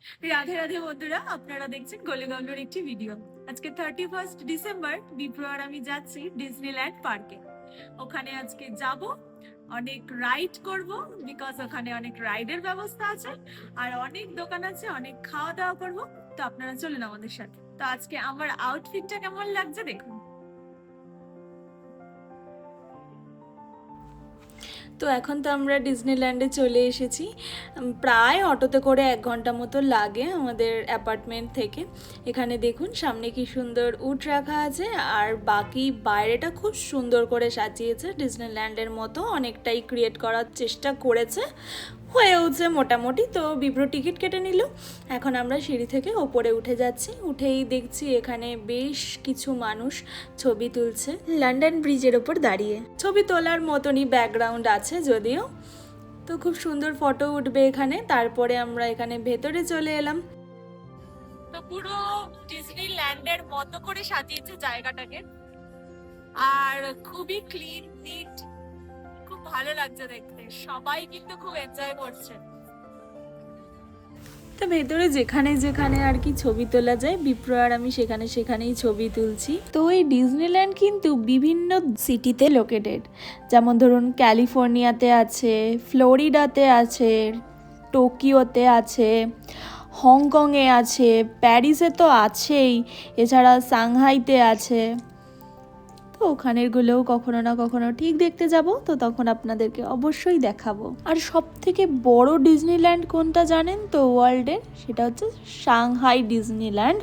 রাধে রাধে বন্ধুরা, আপনারা দেখছেন গোলেগন্ডর একটি ভিডিও। আজকে 31 ডিসেম্বর বিপ্র আর আমি যাচ্ছি ডিজনিল্যান্ড পার্কে। ওখানে আজকে যাব, অনেক রাইড করব, বিকজ ওখানে অনেক রাইডের ব্যবস্থা আছে আর অনেক দোকান আছে, অনেক খাওয়া দাওয়া করব। তো আপনারা চলুন আমাদের সাথে। তো আজকে আমার আউটফিটটা কেমন লাগছে দেখুন। তো এখন তো আমরা ডিজনিল্যান্ডে চলে এসেছি। প্রায় অটোতে করে 1 ঘন্টা মতো লাগে আমাদের অ্যাপার্টমেন্ট থেকে। এখানে দেখুন সামনে কি সুন্দর উট রাখা আছে, আর বাকি বাইরেটা খুব সুন্দর করে সাজিয়েছে। ডিজনিল্যান্ডের মতো অনেকটাই ক্রিয়েট করার চেষ্টা করেছে, হয়েওছে মোটামুটি। তো বিপ্র টিকিট কেটে নিল। এখন আমরা সিঁড়ি থেকে ওপরে উঠে যাচ্ছি। উঠেই দেখছি এখানে বেশ কিছু মানুষ ছবি তুলছে লন্ডন ব্রিজের ওপর দাঁড়িয়ে। ছবি তোলার মতনই ব্যাকগ্রাউন্ড আছে যদিও। তো খুব সুন্দর ফটো উঠবে এখানে। তারপরে আমরা এখানে ভেতরে চলে এলাম। তো পুরো ডিজনিল্যান্ডের মতো করে সাজিয়েছে জায়গাটাকে, আর খুবই ক্লিন নিট, খুব ভালো লাগছে দেখতে। সবাই কিন্তু খুব এনজয় করছে। তো ভেতরে যেখানে যেখানে আর কি ছবি তোলা যায়, বিপ্র আর আমি সেখানেই ছবি তুলছি। তো এই ডিজনিল্যান্ড কিন্তু বিভিন্ন সিটিতে লোকেটেড। যেমন ধরুন ক্যালিফোর্নিয়াতে আছে, ফ্লোরিডাতে আছে, টোকিওতে আছে, হংকংয়ে আছে, প্যারিসে তো আছেই, এছাড়া সাংহাইতে আছে। তো ওখানেরগুলোও কখনো না কখনো ঠিক দেখতে যাব, তো তখন আপনাদেরকে অবশ্যই দেখাবো। আর সব থেকে বড় ডিজনিল্যান্ড কোনটা জানেন তো ওয়ার্ল্ডের? সেটা হচ্ছে সাংহাই ডিজনিল্যান্ড।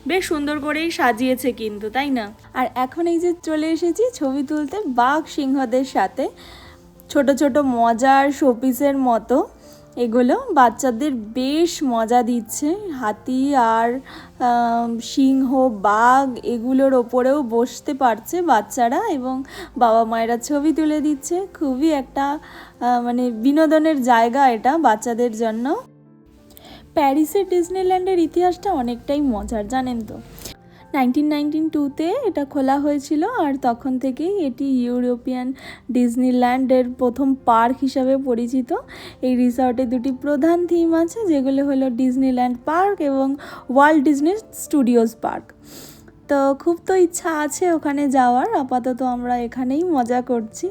বেশ সুন্দর করেই সাজিয়েছে কিন্তু, তাই না? আর এখন এই যে চলে এসেছি ছবি তুলতে বাঘ সিংহদের সাথে। ছোট ছোট মজার শোপিসের মতো এগুলো বাচ্চাদের বেশ মজা দিচ্ছে। হাতি আর সিংহ, বাঘ এগুলোর ওপরেও বসতে পারছে বাচ্চারা, এবং বাবা মায়েরা ছবি তুলে দিচ্ছে। খুবই একটা মানে বিনোদনের জায়গা এটা বাচ্চাদের জন্য। প্যারিসের ডিজনিল্যান্ডের ইতিহাসটা অনেকটাই মজার, জানেন তো। 1992-তে এটা খোলা হয়েছিল, আর তখন থেকেই এটি ইউরোপিয়ান ডিজনিল্যান্ডের প্রথম পার্ক হিসাবে পরিচিত। এই রিসর্টে দুটি প্রধান থিম আছে, যেগুলো হলো ডিজনিল্যান্ড পার্ক এবং ওয়াল্ট ডিজনি স্টুডিওজ পার্ক। তো খুব তো ইচ্ছা আছে ওখানে যাওয়ার। আপাতত আমরা এখানেই মজা করছি।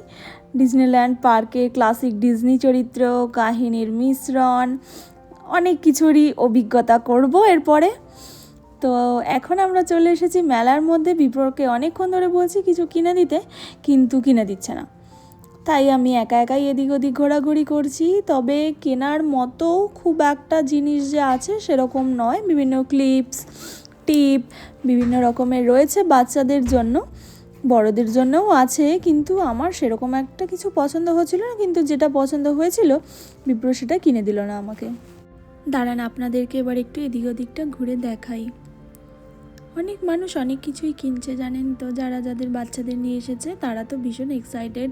ডিজনিল্যান্ড পার্কে ক্লাসিক ডিজনি চরিত্র, কাহিনীর মিশ্রণ, অনেক কিছুরই অভিজ্ঞতা করব এরপরে। তো এখন আমরা চলে এসেছি মেলার মধ্যে। বিপ্রকে অনেকক্ষণ ধরে বলছি কিছু কিনে দিতে, কিন্তু কিনে দিচ্ছে না। তাই আমি একা একাই এদিক ওদিক ঘোরাঘুরি করছি। তবে কেনার মতো খুব একটা জিনিস যে আছে সেরকম নয়। বিভিন্ন ক্লিপস, টিপ বিভিন্ন রকমের রয়েছে বাচ্চাদের জন্য, বড়দের জন্যও আছে, কিন্তু আমার সেরকম একটা কিছু পছন্দ হচ্ছিল না। কিন্তু যেটা পছন্দ হয়েছিল বিপ্র সেটা কিনে দিল না আমাকে। দাঁড়ান আপনাদেরকে এবার একটু এদিক ওদিকটা ঘুরে দেখাই। অনেক মানুষ অনেক কিছুই কিনছে, জানেন তো। যাদের বাচ্চাদের নিয়ে এসেছে তারা তো ভীষণ এক্সাইটেড।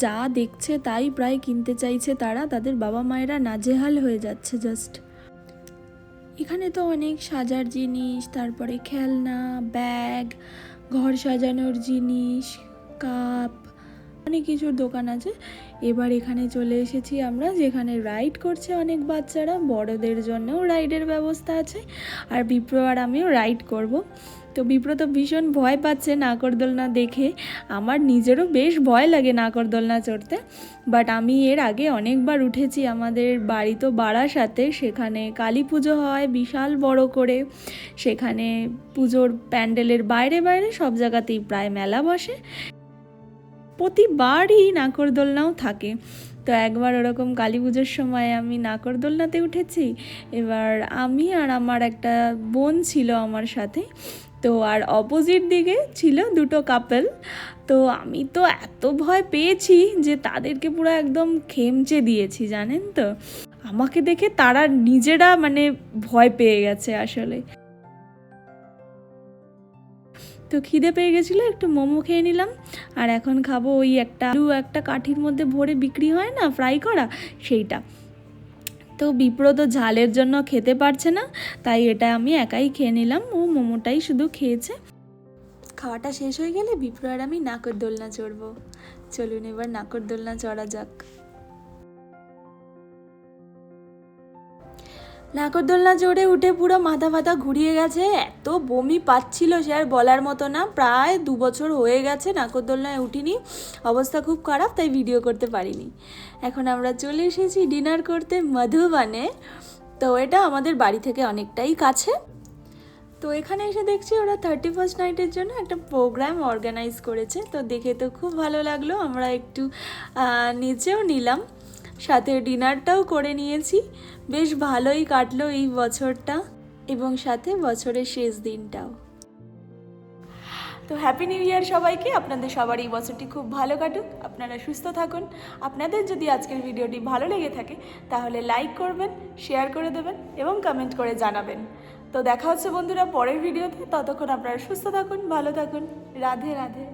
যা দেখছে তাই প্রায় কিনতে চাইছে তারা। তাদের বাবা মায়েরা নাজেহাল হয়ে যাচ্ছে জাস্ট। এখানে তো অনেক সাজার জিনিস, তারপরে খেলনা, ব্যাগ, ঘর সাজানোর জিনিস, কাপ, অনেক কিছুর দোকান আছে। এবার এখানে চলে এসেছি আমরা, যেখানে রাইড করছে অনেক বাচ্চারা। বড়দের জন্যও রাইডের ব্যবস্থা আছে, আর বিপ্র আর আমিও রাইড করব। তো বিপ্র তো ভীষণ ভয় পাচ্ছে নাগরদোলনা দেখে। আমার নিজেরও বেশ ভয় লাগে নাগরদোলনা চড়তে, বাট আমি এর আগে অনেকবার উঠেছি। আমাদের বাড়ি তো বারাসাতে, সেখানে কালী পুজো হয় বিশাল বড় করে। সেখানে পুজোর প্যান্ডেলের বাইরে বাইরে সব জায়গাতেই প্রায় মেলা বসে। প্রতিবারই নাগরদোলনাও থাকে। তো একবার ওরকম কালী পুজোর সময় আমি নাগরদোলনাতে উঠেছি। এবার আমি আর আমার একটা বোন ছিল আমার সাথে। তো আর অপোজিট দিকে ছিল দুটো কাপল। তো আমি তো এত ভয় পেয়েছি যে তাদেরকে পুরো একদম খেমচে দিয়েছি, জানেন তো। আমাকে দেখে তারা নিজেরা মানে ভয় পেয়ে গেছে আসলে। তো খিদে পেয়ে গেছিলো, একটু মোমো খেয়ে নিলাম। আর এখন খাবো ওই একটা কাঠির মধ্যে ভরে বিক্রি হয় না, ফ্রাই করা, সেইটা। তো বিপ্র তো ঝালের জন্য খেতে পারছে না, তাই এটা আমি একাই খেয়ে নিলাম। ও মোমোটাই শুধু খেয়েছে। খাওয়াটা শেষ হয়ে গেলে বিপ্র আর আমি নাগরদোলনা চড়বো। চলুন এবার নাগরদোলনা চড়া যাক। নাগরদোলনা চড়ে উঠে পুরো মাথা ফাথা ঘুরিয়ে গেছে, এত বমি পাচ্ছিল সে আর বলার মতো না। প্রায় 2 বছর হয়ে গেছে নাগরদোলনায় উঠিনি, অবস্থা খুব খারাপ, তাই ভিডিও করতে পারিনি। এখন আমরা চলে এসেছি ডিনার করতে মধুবনে। তো এটা আমাদের বাড়ি থেকে অনেকটাই কাছে। তো এখানে এসে দেখছি ওরা 31st নাইটের জন্য একটা প্রোগ্রাম অর্গানাইজ করেছে, তো দেখে তো খুব ভালো লাগলো। আমরা একটু নিচেও নিলাম, সাথে ডিনারটাও করে নিয়েছি। বেশ ভালোই কাটলো এই বছরটা, এবং সাথে বছরের শেষ দিনটাও। তো হ্যাপি নিউ ইয়ার সবাইকে, আপনাদের সবার এই বছরটি খুব ভালো কাটুক, আপনারা সুস্থ থাকুন। আপনাদের যদি আজকের ভিডিওটি ভালো লেগে থাকে তাহলে লাইক করবেন, শেয়ার করে দেবেন এবং কমেন্ট করে জানাবেন। তো দেখা হচ্ছে বন্ধুরা পরের ভিডিওতে, ততক্ষণ আপনারা সুস্থ থাকুন, ভালো থাকুন। রাধে রাধে।